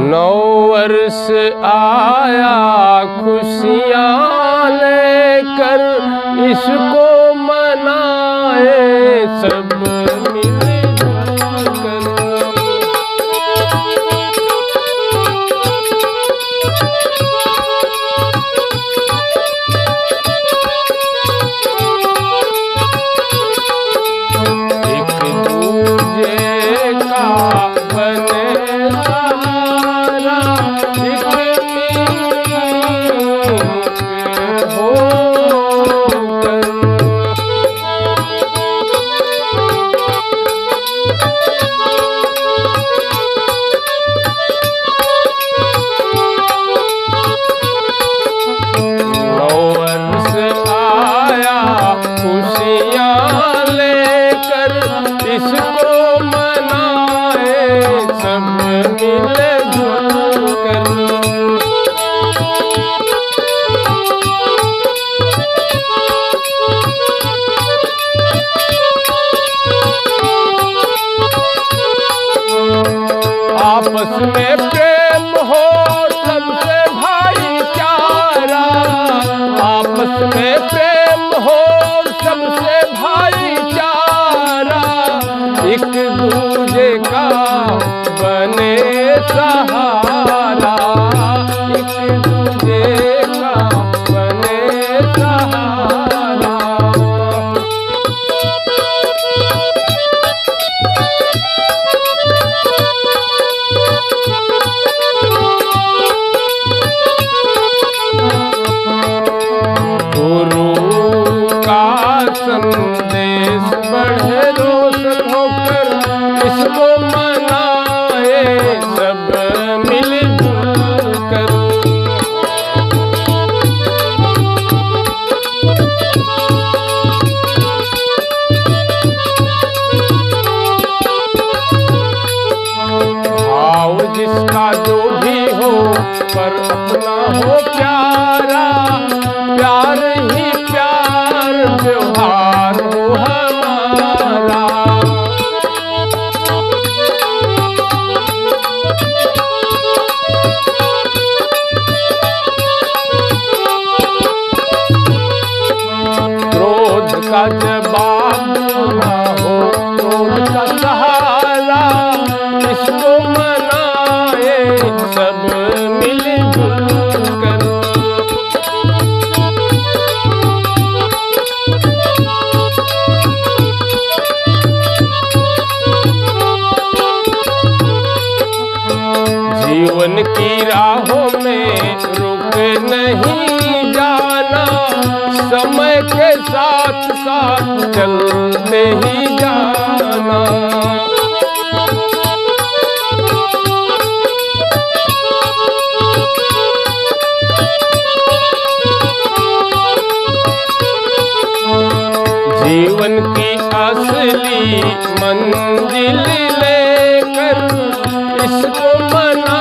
9 वर्ष आया खुशियाँ लेकर, इसको मनाए सब मिलजुल कर। एक दूजे का बने सहारा, एक मिलके होकर। खुशियाँ लेकर, इसको मनाए सब मिलजुल कर। आपस में प्रेम हो सबसे भाईचारा, आपस में प्रेम हो सबसे भाईचारा, एक दूजे का बने सहारा, एक दूजे का बने सहारा। गुरु का संदेश बढ़े रोशन होकर, इसको मनाए सब मिलजुल कर। भाव जिसका जो भी हो, पर अपना हो प्यारा, प्यार ही प्यार व्यवहार हो हमारा। क्रोध का जवाब ना हो, क्रोध का सहारा, इसको मनाए सब मिलजुल कर। जीवन की राहों में रुक नहीं जाना, समय के साथ साथ चलते ही जाना। जीवन की असली मंजिल लेकर, इसको मना